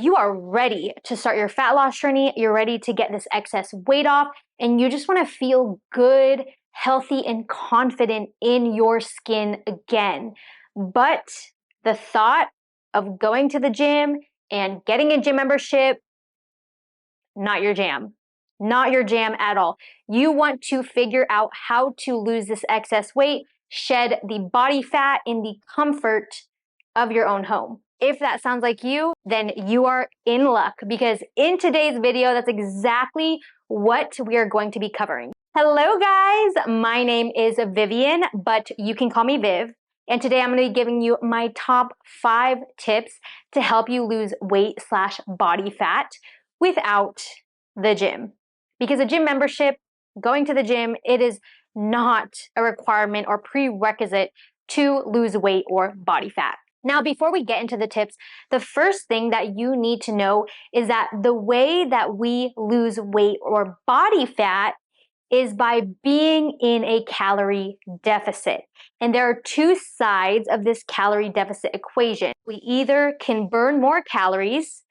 you are ready to start your fat loss journey, you're ready to get this excess weight off, and you just want to feel good, healthy, and confident in your skin again. But the thought of going to the gym and getting a gym membership, not your jam. Not your jam at all. You want to figure out how to lose this excess weight, shed the body fat in the comfort of your own home. If that sounds like you, then you are in luck, because in today's video, that's exactly what we are going to be covering. Hello guys, my name is Vivian, but you can call me Viv. And today I'm going to be giving you my top 5 tips to help you lose weight / body fat without the gym. Because a gym membership, going to the gym, it is not a requirement or prerequisite to lose weight or body fat. Now, before we get into the tips, the first thing that you need to know is that the way that we lose weight or body fat is by being in a calorie deficit. And there are 2 sides of this calorie deficit equation. We either can burn more calories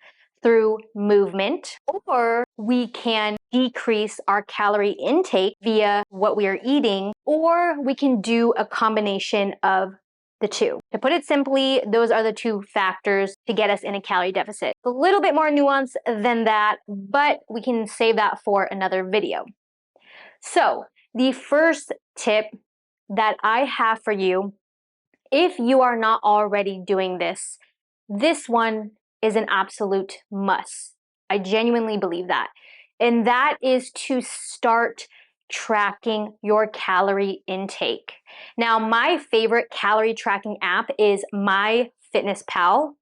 through movement, or we can decrease our calorie intake via what we are eating, or we can do a combination of the 2. To put it simply, those are the 2 factors to get us in a calorie deficit. A little bit more nuanced than that, but we can save that for another video. So the first tip that I have for you, if you are not already doing this, this one is an absolute must. I genuinely believe that. And that is to start tracking your calorie intake. Now, my favorite calorie tracking app is MyFitnessPal.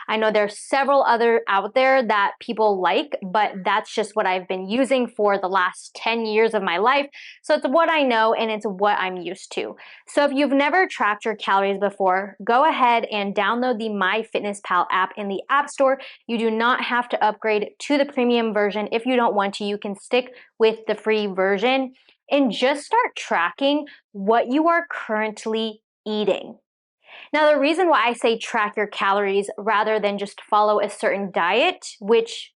I know there's several other out there that people like, but that's just what I've been using for the last 10 years of my life. So it's what I know and it's what I'm used to. So if you've never tracked your calories before, go ahead and download the MyFitnessPal app in the App Store. You do not have to upgrade to the premium version. If you don't want to, you can stick with the free version and just start tracking what you are currently eating. Now, the reason why I say track your calories rather than just follow a certain diet, which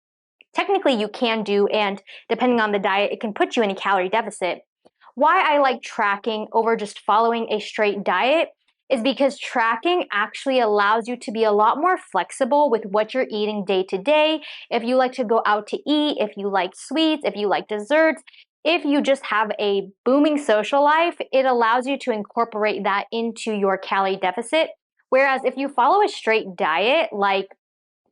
technically you can do, and depending on the diet, it can put you in a calorie deficit. Why I like tracking over just following a straight diet is because tracking actually allows you to be a lot more flexible with what you're eating day to day. If you like to go out to eat, if you like sweets, if you like desserts, if you just have a booming social life, it allows you to incorporate that into your calorie deficit. Whereas if you follow a straight diet, like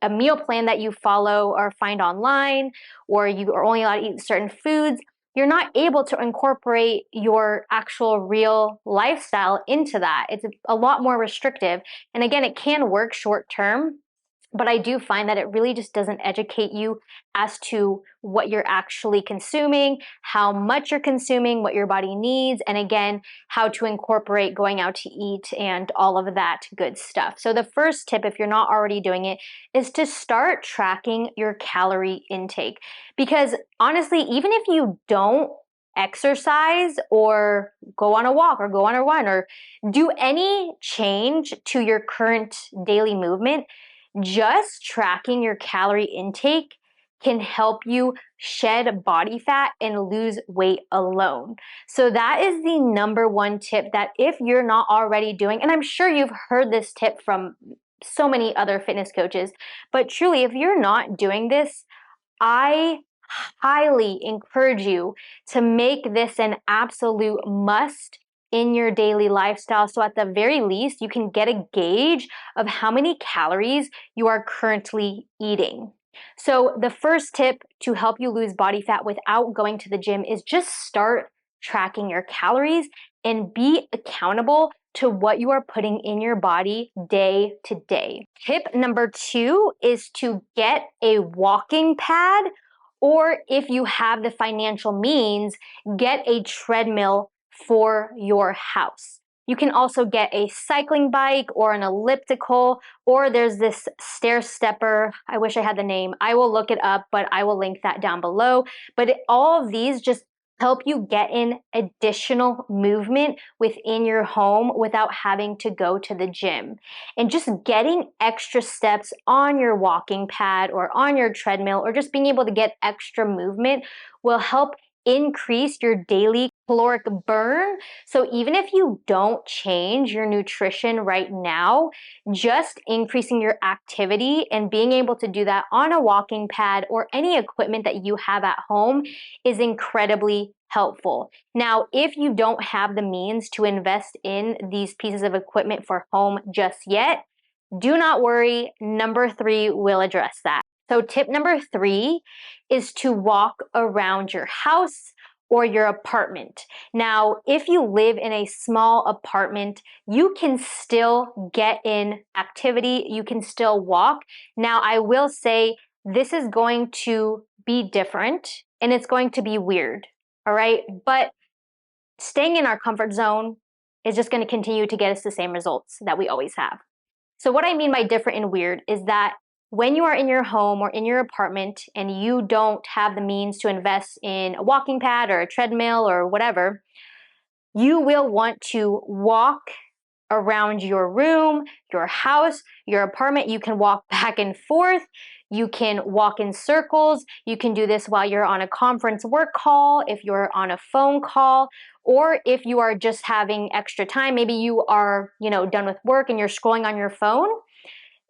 a meal plan that you follow or find online, or you are only allowed to eat certain foods, you're not able to incorporate your actual real lifestyle into that. It's a lot more restrictive. And again, it can work short term, but I do find that it really just doesn't educate you as to what you're actually consuming, how much you're consuming, what your body needs, and again, how to incorporate going out to eat and all of that good stuff. So the first tip, if you're not already doing it, is to start tracking your calorie intake. Because honestly, even if you don't exercise or go on a walk or go on a run or do any change to your current daily movement, just tracking your calorie intake can help you shed body fat and lose weight alone. So that is the number 1 tip that if you're not already doing, and I'm sure you've heard this tip from so many other fitness coaches, but truly, if you're not doing this, I highly encourage you to make this an absolute must in your daily lifestyle. So at the very least, you can get a gauge of how many calories you are currently eating. So the first tip to help you lose body fat without going to the gym is just start tracking your calories and be accountable to what you are putting in your body day to day. Tip number 2 is to get a walking pad, or if you have the financial means, get a treadmill for your house. You can also get a cycling bike or an elliptical, or there's this stair stepper. I wish I had the name. I will look it up, but I will link that down below. But all of these just help you get in additional movement within your home without having to go to the gym. And just getting extra steps on your walking pad or on your treadmill, or just being able to get extra movement, will help increase your daily caloric burn. So even if you don't change your nutrition right now, just increasing your activity and being able to do that on a walking pad or any equipment that you have at home is incredibly helpful. Now, if you don't have the means to invest in these pieces of equipment for home just yet, do not worry. Number 3 will address that. So tip number 3 is to walk around your house or your apartment. Now, if you live in a small apartment, you can still get in activity, you can still walk. Now, I will say this is going to be different and it's going to be weird, all right? But staying in our comfort zone is just going to continue to get us the same results that we always have. So what I mean by different and weird is that when you are in your home or in your apartment and you don't have the means to invest in a walking pad or a treadmill or whatever, you will want to walk around your room, your house, your apartment. You can walk back and forth. You can walk in circles. You can do this while you're on a conference work call, if you're on a phone call, or if you are just having extra time. Maybe you are, done with work and you're scrolling on your phone.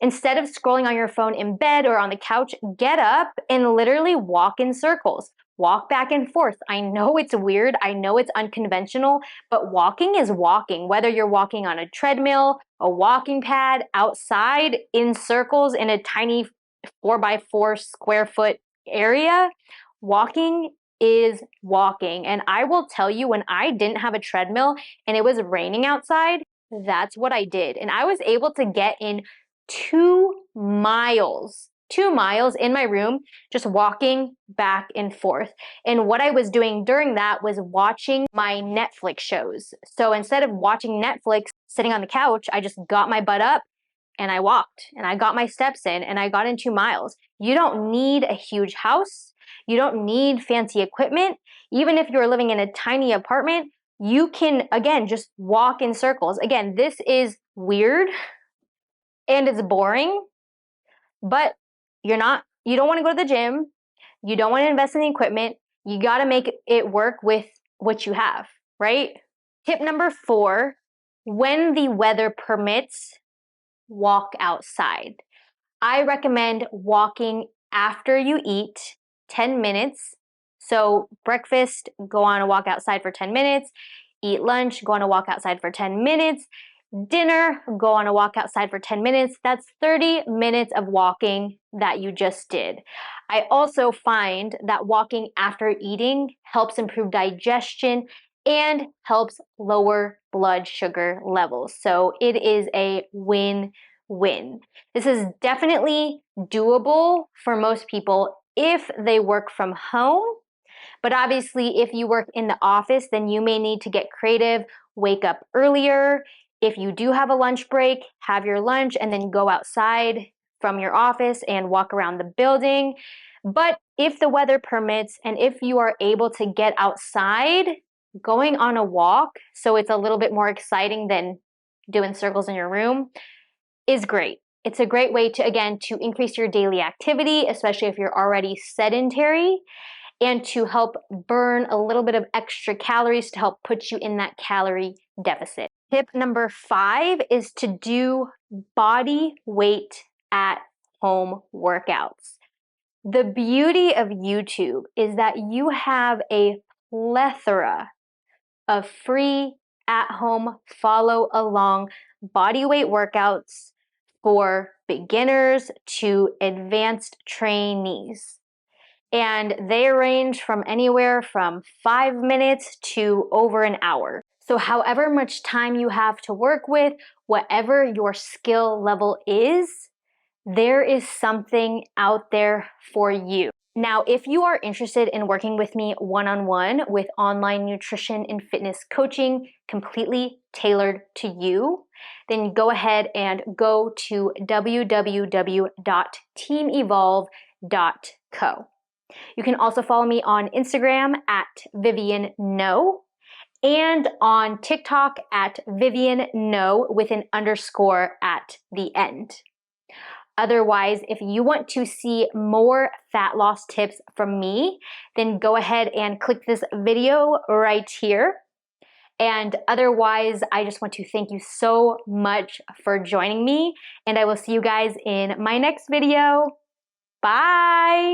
Instead of scrolling on your phone in bed or on the couch, get up and literally walk in circles. Walk back and forth. I know it's weird. I know it's unconventional, but walking is walking. Whether you're walking on a treadmill, a walking pad, outside, in circles in a tiny 4x4 square foot area, walking is walking. And I will tell you, when I didn't have a treadmill and it was raining outside, that's what I did. And I was able to get in 2 miles in my room, just walking back and forth. And what I was doing during that was watching my Netflix shows. So instead of watching Netflix sitting on the couch, I just got my butt up and I walked and I got my steps in and I got in 2 miles. You don't need a huge house. You don't need fancy equipment. Even if you're living in a tiny apartment, you can, again, just walk in circles. Again, this is weird and it's boring, but you don't want to go to the gym. You don't want to invest in the equipment. You got to make it work with what you have, right? Tip number 4, when the weather permits, walk outside. I recommend walking after you eat 10 minutes. So breakfast, go on a walk outside for 10 minutes. Eat lunch, go on a walk outside for 10 minutes. Dinner, go on a walk outside for 10 minutes. That's 30 minutes of walking that you just did. I also find that walking after eating helps improve digestion and helps lower blood sugar levels. So it is a win-win. This is definitely doable for most people if they work from home. But obviously, if you work in the office, then you may need to get creative, wake up earlier. If you do have a lunch break, have your lunch and then go outside from your office and walk around the building. But if the weather permits and if you are able to get outside, going on a walk, so it's a little bit more exciting than doing circles in your room, is great. It's a great way to, again, to increase your daily activity, especially if you're already sedentary, and to help burn a little bit of extra calories to help put you in that calorie deficit. Tip number 5 is to do body weight at home workouts. The beauty of YouTube is that you have a plethora of free at-home follow along body weight workouts for beginners to advanced trainees. And they range from anywhere from 5 minutes to over an hour. So however much time you have to work with, whatever your skill level is, there is something out there for you. Now, if you are interested in working with me one-on-one with online nutrition and fitness coaching completely tailored to you, then go ahead and go to www.teamevolve.co. You can also follow me on Instagram at Vivian No and on TikTok at Vivian No with an underscore at the end. Otherwise, if you want to see more fat loss tips from me, then go ahead and click this video right here. And otherwise, I just want to thank you so much for joining me, and I will see you guys in my next video. Bye!